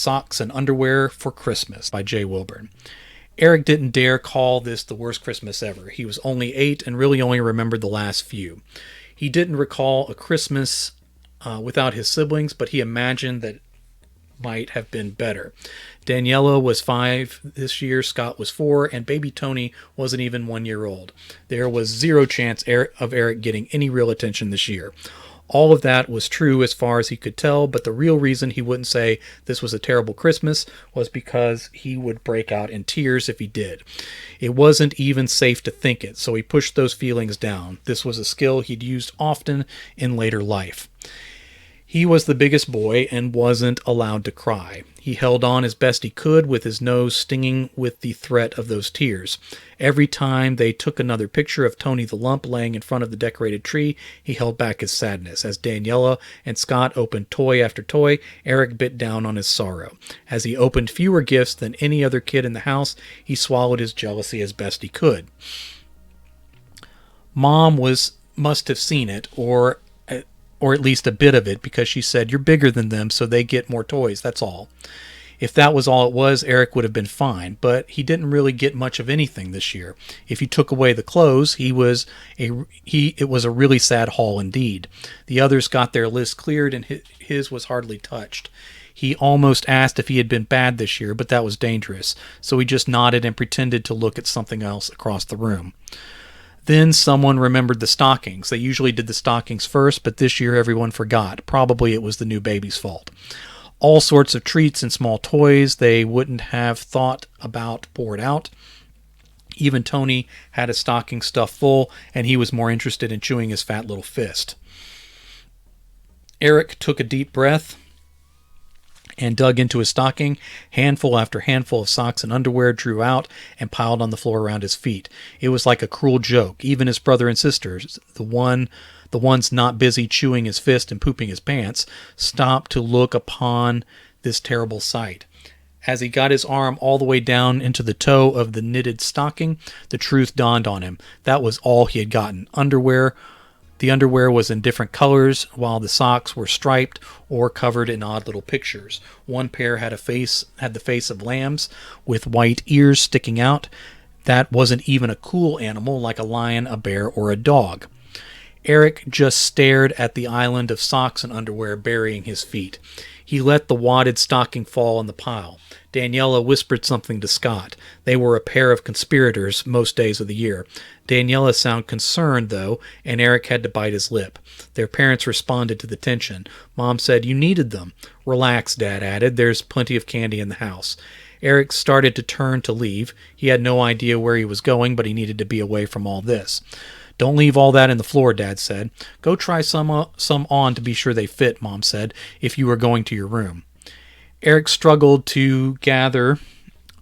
Socks and Underwear for Christmas by J. Wilburn. Eric didn't dare call this the worst Christmas ever. He was only 8 and really only remembered the last few. He didn't recall a Christmas without his siblings, but he imagined that might have been better. Daniela was 5 this year, Scott was 4, and baby Tony wasn't even 1 year old. There was zero chance of Eric getting any real attention this year. All of that was true as far as he could tell, but the real reason he wouldn't say this was a terrible Christmas was because he would break out in tears if he did. It wasn't even safe to think it, so he pushed those feelings down. This was a skill he'd used often in later life. He was the biggest boy and wasn't allowed to cry. He held on as best he could, with his nose stinging with the threat of those tears. Every time they took another picture of Tony the Lump laying in front of the decorated tree, he held back his sadness. As Daniela and Scott opened toy after toy, Eric bit down on his sorrow. As he opened fewer gifts than any other kid in the house, he swallowed his jealousy as best he could. Mom must have seen it, or at least a bit of it, because she said, "You're bigger than them, so they get more toys, that's all." If that was all it was, Eric would have been fine, but he didn't really get much of anything this year. If you took away the clothes, it was a really sad haul indeed. The others got their list cleared, and his was hardly touched. He almost asked if he had been bad this year, but that was dangerous, so he just nodded and pretended to look at something else across the room. Then someone remembered the stockings. They usually did the stockings first, but this year everyone forgot. Probably it was the new baby's fault. All sorts of treats and small toys they wouldn't have thought about poured out. Even Tony had his stocking stuffed full, and he was more interested in chewing his fat little fist. Eric took a deep breath and dug into his stocking. Handful after handful of socks and underwear drew out and piled on the floor around his feet. It was like a cruel joke. Even his brother and sisters, the ones not busy chewing his fist and pooping his pants, stopped to look upon this terrible sight. As he got his arm all the way down into the toe of the knitted stocking, the truth dawned on him. That was all he had gotten. Underwear. The underwear was in different colors, while the socks were striped or covered in odd little pictures. One pair had the face of lambs with white ears sticking out. That wasn't even a cool animal like a lion, a bear, or a dog. Eric just stared at the island of socks and underwear burying his feet. He let the wadded stocking fall in the pile. Daniela whispered something to Scott. They were a pair of conspirators most days of the year. Daniela sounded concerned, though, and Eric had to bite his lip. Their parents responded to the tension. Mom said, "You needed them." "Relax," Dad added. "There's plenty of candy in the house." Eric started to turn to leave. He had no idea where he was going, but he needed to be away from all this. "Don't leave all that in the floor," Dad said. "Go try some on to be sure they fit," Mom said, "if you were going to your room." Eric struggled to gather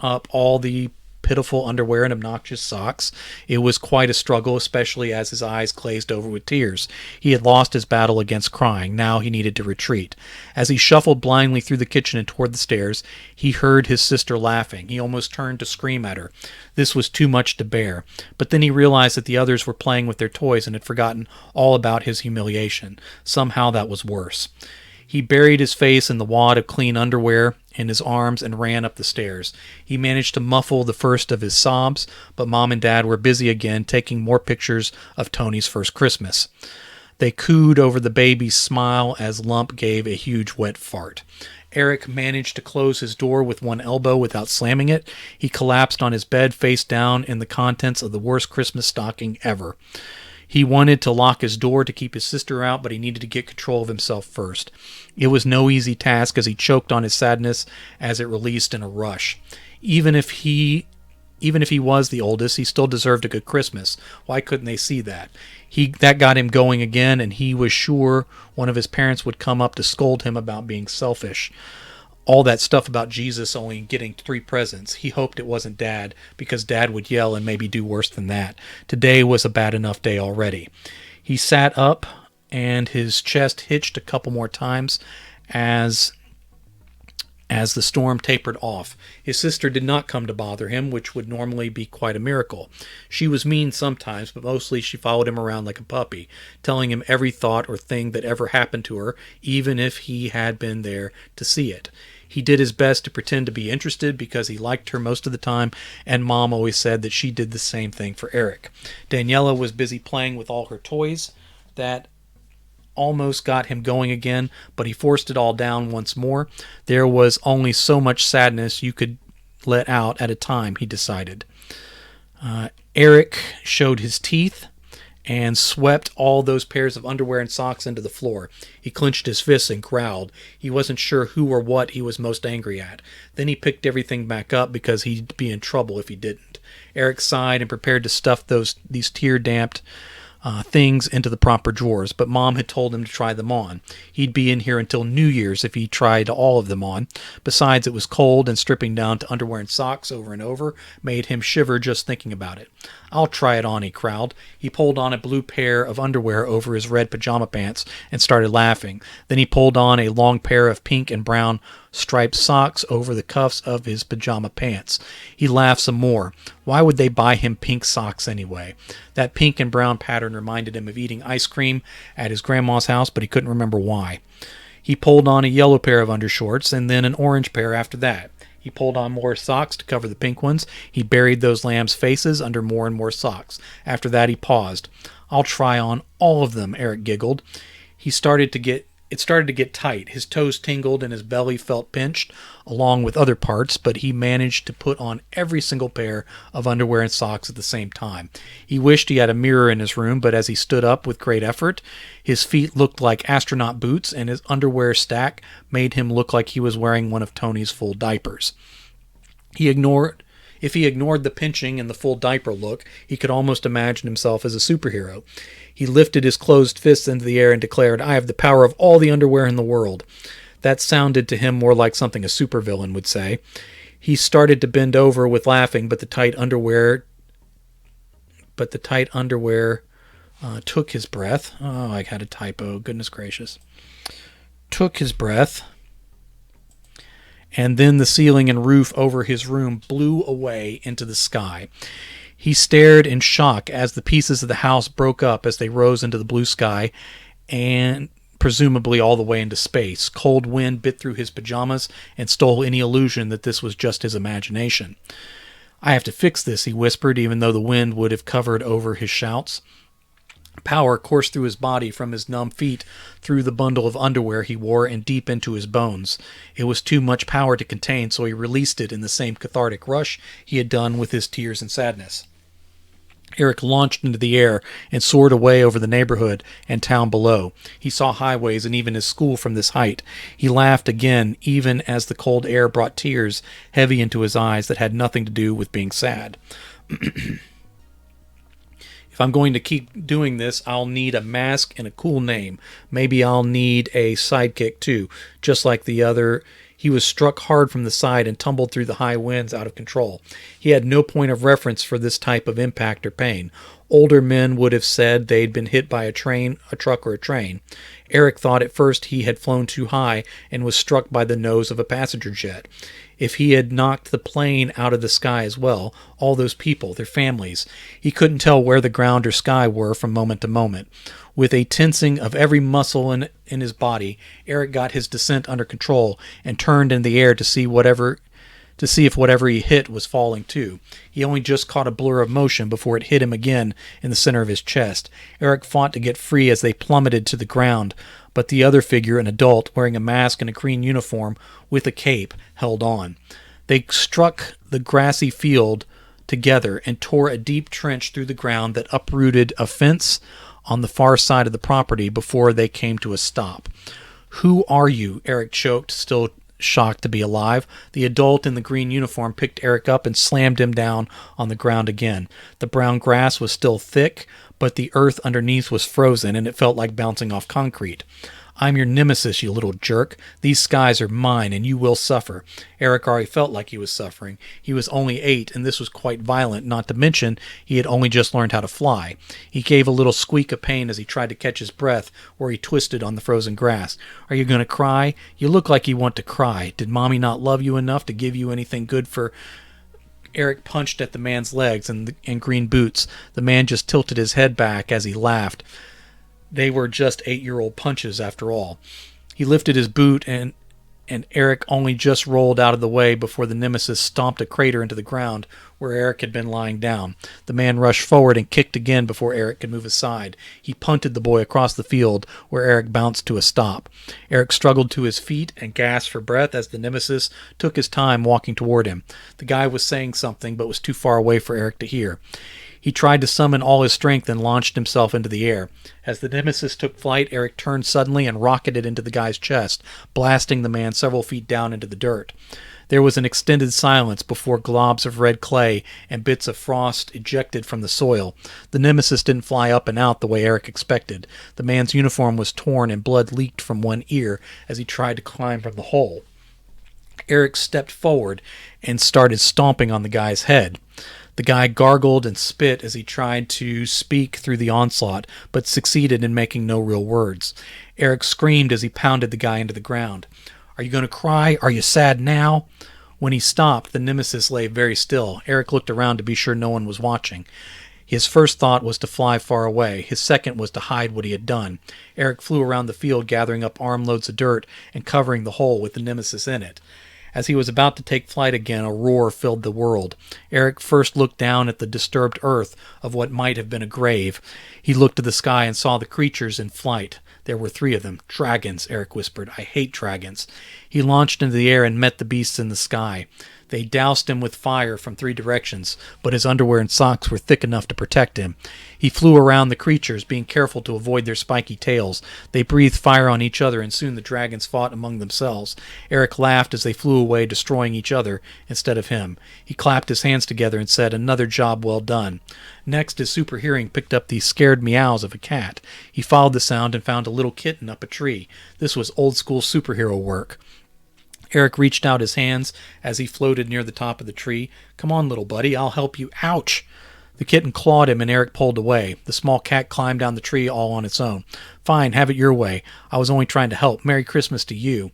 up all the pitiful underwear and obnoxious socks. It was quite a struggle, especially as his eyes glazed over with tears. He had lost his battle against crying. Now he needed to retreat. As he shuffled blindly through the kitchen and toward the stairs, he heard his sister laughing. He almost turned to scream at her. This was too much to bear. But then he realized that the others were playing with their toys and had forgotten all about his humiliation. Somehow that was worse. He buried his face in the wad of clean underwear in his arms and ran up the stairs. He managed to muffle the first of his sobs, but Mom and Dad were busy again taking more pictures of Tony's first Christmas. They cooed over the baby's smile as Lump gave a huge wet fart. Eric managed to close his door with one elbow without slamming it. He collapsed on his bed face down in the contents of the worst Christmas stocking ever. He wanted to lock his door to keep his sister out, but he needed to get control of himself first. It was no easy task as he choked on his sadness as it released in a rush. Even if he was the oldest, he still deserved a good Christmas. Why couldn't they see that? That got him going again, and he was sure one of his parents would come up to scold him about being selfish. All that stuff about Jesus only getting 3 presents. He hoped it wasn't Dad, because Dad would yell and maybe do worse than that. Today was a bad enough day already. He sat up, and his chest hitched a couple more times as the storm tapered off. His sister did not come to bother him, which would normally be quite a miracle. She was mean sometimes, but mostly she followed him around like a puppy, telling him every thought or thing that ever happened to her, even if he had been there to see it. He did his best to pretend to be interested because he liked her most of the time, and Mom always said that she did the same thing for Eric. Daniela was busy playing with all her toys. That almost got him going again, but he forced it all down once more. There was only so much sadness you could let out at a time, he decided. Eric showed his teeth and swept all those pairs of underwear and socks into the floor. He clenched his fists and growled. He wasn't sure who or what he was most angry at. Then he picked everything back up because he'd be in trouble if he didn't. Eric sighed and prepared to stuff these tear-damped things into the proper drawers, but Mom had told him to try them on. He'd be in here until New Year's if he tried all of them on. Besides, it was cold, and stripping down to underwear and socks over and over made him shiver just thinking about it. "I'll try it on," he growled. He pulled on a blue pair of underwear over his red pajama pants and started laughing. Then he pulled on a long pair of pink and brown striped socks over the cuffs of his pajama pants. He laughed some more. Why would they buy him pink socks anyway? That pink and brown pattern reminded him of eating ice cream at his grandma's house, but he couldn't remember why. He pulled on a yellow pair of undershorts and then an orange pair after that. He pulled on more socks to cover the pink ones. He buried those lambs' faces under more and more socks. After that, he paused. "I'll try on all of them," Eric giggled. It started to get tight. His toes tingled and his belly felt pinched, along with other parts, but he managed to put on every single pair of underwear and socks at the same time. He wished he had a mirror in his room, but as he stood up with great effort, his feet looked like astronaut boots, and his underwear stack made him look like he was wearing one of Tony's full diapers. If he ignored the pinching and the full diaper look, he could almost imagine himself as a superhero. He lifted his closed fists into the air and declared, "I have the power of all the underwear in the world." That sounded to him more like something a supervillain would say. He started to bend over with laughing, but the tight underwear took his breath. Oh, I had a typo. Goodness gracious. Took his breath. And then the ceiling and roof over his room blew away into the sky. He stared in shock as the pieces of the house broke up as they rose into the blue sky and presumably all the way into space. Cold wind bit through his pajamas and stole any illusion that this was just his imagination. "I have to fix this," he whispered, even though the wind would have covered over his shouts. Power coursed through his body from his numb feet through the bundle of underwear he wore and deep into his bones. It was too much power to contain, so he released it in the same cathartic rush he had done with his tears and sadness. Eric launched into the air and soared away over the neighborhood and town below. He saw highways and even his school from this height. He laughed again, even as the cold air brought tears heavy into his eyes that had nothing to do with being sad. If I'm going to keep doing this, I'll need a mask and a cool name. Maybe I'll need a sidekick too, just like the other. He was struck hard from the side and tumbled through the high winds out of control. He had no point of reference for this type of impact or pain. Older men would have said they'd been hit by a truck or a train. Eric thought at first he had flown too high and was struck by the nose of a passenger jet. If he had knocked the plane out of the sky as well, all those people, their families, he couldn't tell where the ground or sky were from moment to moment. With a tensing of every muscle in his body, Eric got his descent under control and turned in the air to see if whatever he hit was falling too. He only just caught a blur of motion before it hit him again in the center of his chest. Eric fought to get free as they plummeted to the ground, but the other figure, an adult wearing a mask and a green uniform with a cape, held on. They struck the grassy field together and tore a deep trench through the ground that uprooted a fence on the far side of the property before they came to a stop. "Who are you?" Eric choked, still shocked to be alive. The adult in the green uniform picked Eric up and slammed him down on the ground again. The brown grass was still thick, but the earth underneath was frozen, and it felt like bouncing off concrete. "I'm your nemesis, you little jerk. These skies are mine, and you will suffer." Eric already felt like he was suffering. He was only 8, and this was quite violent, not to mention he had only just learned how to fly. He gave a little squeak of pain as he tried to catch his breath where he twisted on the frozen grass. "Are you going to cry? You look like you want to cry. Did Mommy not love you enough to give you anything good for—" Eric punched at the man's legs and green boots. The man just tilted his head back as he laughed. They were just 8-year-old punches after all. He lifted his boot and and Eric only just rolled out of the way before the nemesis stomped a crater into the ground where Eric had been lying down. The man rushed forward and kicked again before Eric could move aside. He punted the boy across the field where Eric bounced to a stop. Eric struggled to his feet and gasped for breath as the nemesis took his time walking toward him. The guy was saying something but was too far away for Eric to hear. He tried to summon all his strength and launched himself into the air. As the nemesis took flight, Eric turned suddenly and rocketed into the guy's chest, blasting the man several feet down into the dirt. There was an extended silence before globs of red clay and bits of frost ejected from the soil. The nemesis didn't fly up and out the way Eric expected. The man's uniform was torn and blood leaked from one ear as he tried to climb from the hole. Eric stepped forward and started stomping on the guy's head. The guy gargled and spit as he tried to speak through the onslaught, but succeeded in making no real words. Eric screamed as he pounded the guy into the ground. "Are you going to cry? Are you sad now?" When he stopped, the nemesis lay very still. Eric looked around to be sure no one was watching. His first thought was to fly far away. His second was to hide what he had done. Eric flew around the field, gathering up armloads of dirt and covering the hole with the nemesis in it. As he was about to take flight again, a roar filled the world. Eric first looked down at the disturbed earth of what might have been a grave. He looked to the sky and saw the creatures in flight. There were 3 of them. "Dragons," Eric whispered. "I hate dragons." He launched into the air and met the beasts in the sky. They doused him with fire from 3 directions, but his underwear and socks were thick enough to protect him. He flew around the creatures, being careful to avoid their spiky tails. They breathed fire on each other, and soon the dragons fought among themselves. Eric laughed as they flew away, destroying each other instead of him. He clapped his hands together and said, "Another job well done." Next, his super hearing picked up the scared meows of a cat. He followed the sound and found a little kitten up a tree. This was old-school superhero work. Eric reached out his hands as he floated near the top of the tree. "Come on, little buddy, I'll help you." Ouch! The kitten clawed him and Eric pulled away. The small cat climbed down the tree all on its own. "Fine, have it your way. I was only trying to help. Merry Christmas to you."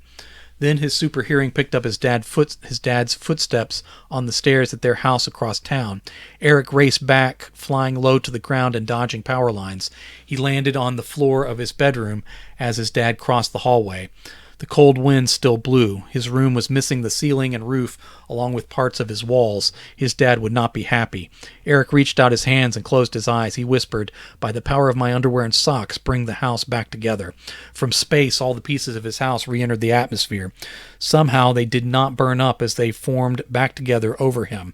Then his super hearing picked up his dad's footsteps on the stairs at their house across town. Eric raced back, flying low to the ground and dodging power lines. He landed on the floor of his bedroom as his dad crossed the hallway. The cold wind still blew. His room was missing the ceiling and roof, along with parts of his walls. His dad would not be happy. Eric reached out his hands and closed his eyes. He whispered, "By the power of my underwear and socks, bring the house back together." From space, all the pieces of his house re-entered the atmosphere. Somehow they did not burn up as they formed back together over him.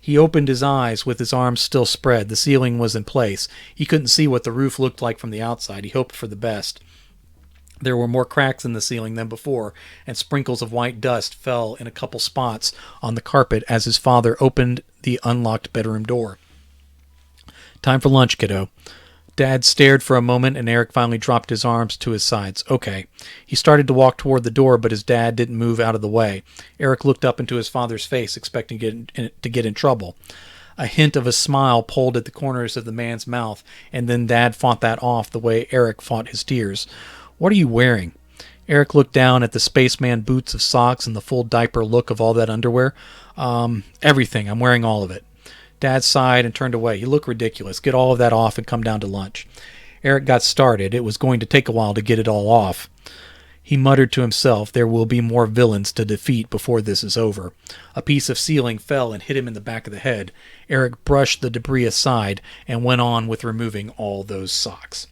He opened his eyes with his arms still spread. The ceiling was in place. He couldn't see what the roof looked like from the outside. He hoped for the best. There were more cracks in the ceiling than before, and sprinkles of white dust fell in a couple spots on the carpet as his father opened the unlocked bedroom door. "Time for lunch, kiddo." Dad stared for a moment, and Eric finally dropped his arms to his sides. "Okay." He started to walk toward the door, but his dad didn't move out of the way. Eric looked up into his father's face, expecting to get in trouble. A hint of a smile pulled at the corners of the man's mouth, and then Dad fought that off the way Eric fought his tears. "What are you wearing?" Eric looked down at the spaceman boots of socks and the full diaper look of all that underwear. Everything. I'm wearing all of it." Dad sighed and turned away. "You look ridiculous. Get all of that off and come down to lunch." Eric got started. It was going to take a while to get it all off. He muttered to himself, "There will be more villains to defeat before this is over." A piece of ceiling fell and hit him in the back of the head. Eric brushed the debris aside and went on with removing all those socks.